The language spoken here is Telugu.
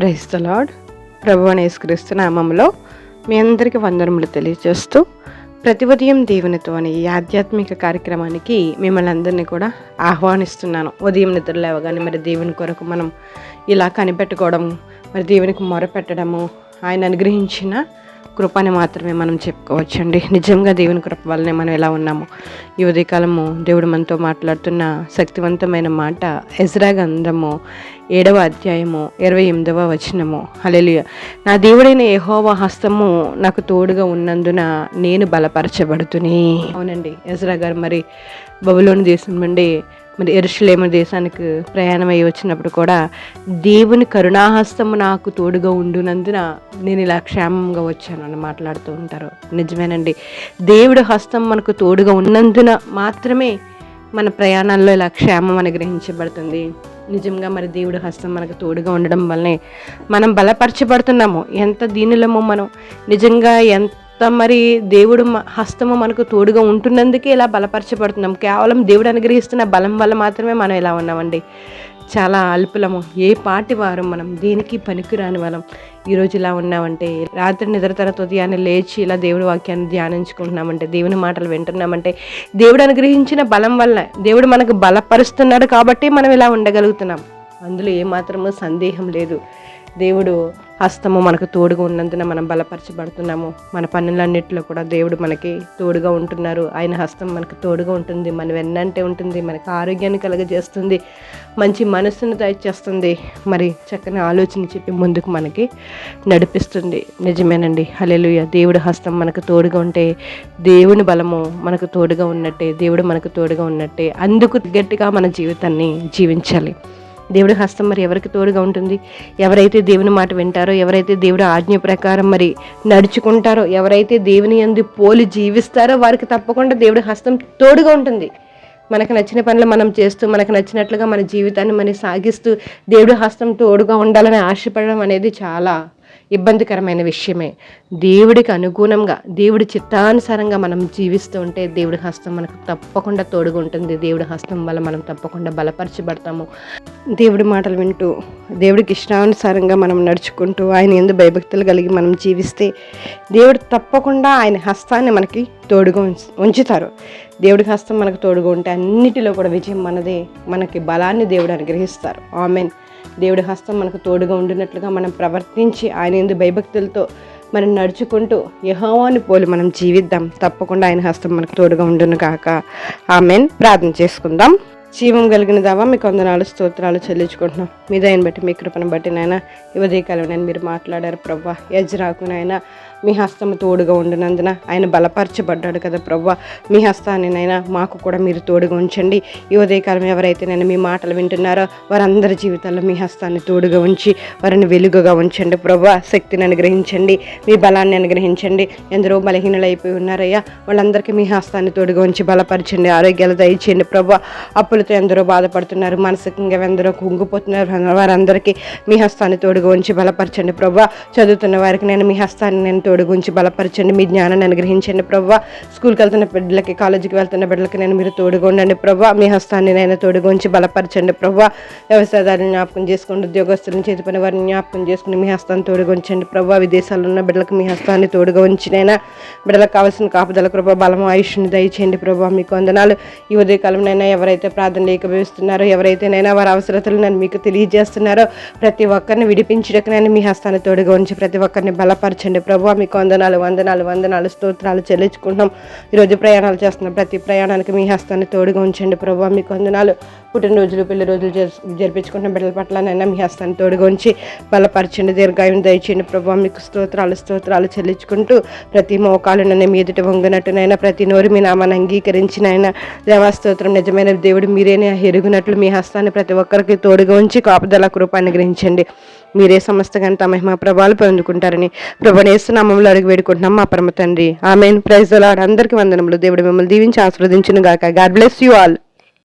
Praise the lord. ప్రభువైన యేసుక్రీస్తు నామములో మీ అందరికీ వందనములు తెలియజేస్తూ ప్రతి ఉదయం దేవునితో అనే ఈ ఆధ్యాత్మిక కార్యక్రమానికి మిమ్మల్ని అందరినీ కూడా ఆహ్వానిస్తున్నాను. ఉదయం నిద్ర లేవగానే మరి దేవుని కొరకు మనం ఇలా కనిపెట్టుకోవడం, మరి దేవునికి మొరపెట్టడము, ఆయన అనుగ్రహించిన కృపని మాత్రమే మనం చెప్పుకోవచ్చండి. నిజంగా దేవుని కృప వల్లనే మనం ఎలా ఉన్నాము. ఈ ఉదయకాలము దేవుడు మనతో మాట్లాడుతున్న శక్తివంతమైన మాట ఎజ్రా గ్రంథము 7వ అధ్యాయము 28వ వచనము. హల్లెలూయా. నా దేవుడైన యెహోవా హస్తము నాకు తోడుగా ఉన్నందున నేను బలపరచబడుతుని. అవునండి, ఎజ్రా గారు మరి బబులోను దేశం నుండి మరి యెరూషలేము దేశానికి ప్రయాణమై వచ్చినప్పుడు కూడా దేవుని కరుణాహస్తము నాకు తోడుగా ఉండునందున నేను ఇలా క్షేమంగా వచ్చాను అని మాట్లాడుతూ ఉంటారు. నిజమేనండి, దేవుడి హస్తం మనకు తోడుగా ఉన్నందున మాత్రమే మన ప్రయాణాల్లో ఇలా క్షేమం అనుగ్రహించబడుతుంది. నిజంగా మరి దేవుడి హస్తం మనకు తోడుగా ఉండడం వల్లనే మనం బలపరచబడుతున్నాము. ఎంత దీనిలమో మనం నిజంగా ఎంత మరి దేవుడు హస్తము మనకు తోడుగా ఉంటున్నందుకే ఇలా బలపరచబడుతున్నాం. కేవలం దేవుడు అనుగ్రహిస్తున్న బలం వల్ల మాత్రమే మనం ఇలా ఉన్నామండి. చాలా అల్పులము, ఏ పాటి వారం, మనం దేనికి పనికిరాని వాళ్ళం ఈరోజు ఇలా ఉన్నామంటే, రాత్రి నిద్రతర ఉదయాన్నే లేచి ఇలా దేవుడి వాక్యాన్ని ధ్యానించుకుంటున్నామంటే, దేవుని మాటలు వింటున్నామంటే దేవుడు అనుగ్రహించిన బలం వల్ల, దేవుడు మనకు బలపరుస్తున్నాడు కాబట్టి మనం ఇలా ఉండగలుగుతున్నాం. అందులో ఏమాత్రము సందేహం లేదు. దేవుడు హస్తము మనకు తోడుగా ఉన్నందున మనం బలపరచబడుతున్నాము. మన పనులన్నింటిలో కూడా దేవుడు మనకి తోడుగా ఉంటున్నారు. ఆయన హస్తం మనకు తోడుగా ఉంటుంది, మన వెన్నంటే ఉంటుంది, మనకు ఆరోగ్యాన్ని కలుగజేస్తుంది, మంచి మనస్సును దయచేస్తుంది, మరి చక్కని ఆలోచన చెప్పి ముందుకు మనకి నడిపిస్తుంది. నిజమేనండి, హల్లెలూయా. దేవుడి హస్తం మనకు తోడుగా ఉంటే దేవుని బలము మనకు తోడుగా ఉన్నట్టే, దేవుడు మనకు తోడుగా ఉన్నట్టే. అందుకు గట్టిగా మన జీవితాన్ని జీవించాలి. దేవుడి హస్తం మరి ఎవరికి తోడుగా ఉంటుంది? ఎవరైతే దేవుని మాట వింటారో, ఎవరైతే దేవుడి ఆజ్ఞ ప్రకారం మరి నడుచుకుంటారో, ఎవరైతే దేవుని యందు పోలి జీవిస్తారో వారికి తప్పకుండా దేవుడి హస్తం తోడుగా ఉంటుంది. మనకు నచ్చిన పనులు మనం చేస్తూ, మనకు నచ్చినట్లుగా మన జీవితాన్ని మనం సాగిస్తూ దేవుడి హస్తం తోడుగా ఉండాలని ఆశపడడం అనేది చాలా ఇబ్బందికరమైన విషయమే. దేవుడికి అనుగుణంగా, దేవుడి చిత్తానుసారంగా మనం జీవిస్తూ ఉంటే దేవుడి హస్తం మనకు తప్పకుండా తోడుగా ఉంటుంది. దేవుడి హస్తం వల్ల మనం తప్పకుండా బలపరచబడతాము. దేవుడి మాటలు వింటూ, దేవుడికి ఇష్టానుసారంగా మనం నడుచుకుంటూ, ఆయన యందు భయభక్తులు కలిగి మనం జీవిస్తే దేవుడు తప్పకుండా ఆయన హస్తాన్ని మనకి తోడుగా ఉంచుతారు. దేవుడికి హస్తం మనకు తోడుగా ఉంటే అన్నిటిలో కూడా విజయం మనదే. మనకి బలాన్ని దేవుడు అనుగ్రహిస్తారు. ఆమేన్. దేవుడి హస్తం మనకు తోడుగా ఉండినట్లుగా మనం ప్రవర్తించి ఆయన యందు భయభక్తులతో మనం నడుచుకుంటూ యెహోవాను పోలి మనం జీవిద్దాం. తప్పకుండా ఆయన హస్తం మనకు తోడుగా ఉండును కాక. ఆమేన్. ప్రార్థన చేసుకుందాం. జీవం కలిగిన దావా, మీకు వందనాలు స్తోత్రాలు చెల్లించుకుంటున్నాం. మీ దయని బట్టి, మీ కృపను బట్టి నాయన ఈ ఉదయకాలం నేను మీరు మాట్లాడారు ప్రవ్వా. ఎజ్రాకు నాయన మీ హస్తము తోడుగా ఉండినందున ఆయన బలపరచబడ్డాడు కదా ప్రవ్వా. మీ హస్తాన్ని నైనా మాకు కూడా మీరు తోడుగా ఉంచండి. ఈ ఉదయకాలం ఎవరైతే నేను మీ మాటలు వింటున్నారో వారందరి జీవితాల్లో మీ హస్తాన్ని తోడుగా ఉంచి వారిని వెలుగుగా ఉంచండి ప్రవ్వా. శక్తిని అనుగ్రహించండి, మీ బలాన్ని అనుగ్రహించండి. ఎందరో బలహీనలు అయిపోయి ఉన్నారయ్యా, వాళ్ళందరికీ మీ హస్తాన్ని తోడుగా ఉంచి బలపరచండి, ఆరోగ్యాలు దయచేయండి ప్రవ్వా. అప్పులతో ఎందరో బాధపడుతున్నారు, మానసికంగా ఎందరో కుంగిపోతున్నారు, వారందరికీ మీ హస్తాన్ని తోడుగా ఉంచి బలపరచండి ప్రవ్వా. చదువుతున్న వారికి నేను మీ హస్తాన్ని నేను తోడుగా ఉంచి బలపరచండి, మీ జ్ఞానాన్ని అనుగ్రహించండి ప్రవ్వా. స్కూల్కి వెళ్తున్న బిడ్డలకి, కాలేజీకి వెళ్తున్న బిడ్డలకి నేను మీరు తోడుగా ఉండండి ప్రవ్వా. మీ హస్తాన్ని నేను తోడుగా ఉంచి బలపరచండి ప్రవ్వా. వ్యవసాయదారులను జ్ఞాపకం చేసుకోండి, ఉద్యోగస్తులను, చేతి పని వారిని జ్ఞాపకం చేసుకుని మీ హస్తాన్ని తోడుగా ఉంచండి ప్రవ్వా. విదేశాల్లో ఉన్న బిడ్డలకు మీ హస్తాన్ని తోడుగా ఉంచినైనా బిడ్డలకు కావాల్సిన కాపుదల కృప, బలము, ఆయుష్ని దయచేయండి ప్రభావ. మీకు వందనాలు. ఈ ఉదయకాలంనైనా ఎవరైతే ప్రార్థన ఏకీభవిస్తున్నారో, ఎవరైతే నైనా వారి అవసరతలు నన్ను మీకు తెలియజేస్తున్నారో ప్రతి ఒక్కరిని విడిపించడానికి నేను మీ హస్తాన్ని తోడుగా ఉంచి ప్రతి ఒక్కరిని బలపరచండి ప్రభావ. మీకు వందనాలు, వందనాలు, వందనాలు, స్తోత్రాలు చెల్లించుకుంటున్నాం. ఈరోజు ప్రయాణాలు చేస్తున్న ప్రతి ప్రయాణానికి మీ హస్తాన్ని తోడుగా ఉంచండి ప్రభావ. మీకు వందనాలు. పుట్టినరోజులు, పెళ్లి రోజులు జరిపించుకుంటున్న బిడ్డల పట్లనైనా మీ హస్తాన్ని తోడుగా ఉంచి బలపరచండి, దీర్ఘాయుని దయచేయండి ప్రభావ. మీకు స్తోత్రాలు, స్తోత్రాలు చెల్లించుకుంటూ ప్రతి మోకాలు నన్ను మీ ఎదుట వంగినట్టునైనా, ప్రతి నోరు మీ నామాన్ని అంగీకరించినైనా దేవాస్తోత్రం. నిజమైన దేవుడు మీరేనే ఎరుగునట్లు మీ హస్తాన్ని ప్రతి ఒక్కరికి తోడుగా ఉంచి కాపుదల కృప అనుగ్రహించండి. మీరే సమస్త ఘనత మహిమ ప్రభావాలు పొందుకుంటారని ప్రభువైన యేసు నామములో అడిగి వేడుకుంటున్నాం మా పరమ తండ్రి. ఆమేన్. Praise the Lord. అందరికీ వందనములు. దేవుడు మిమ్మల్ని దీవించి ఆశీర్వదించును గాక. God bless you all.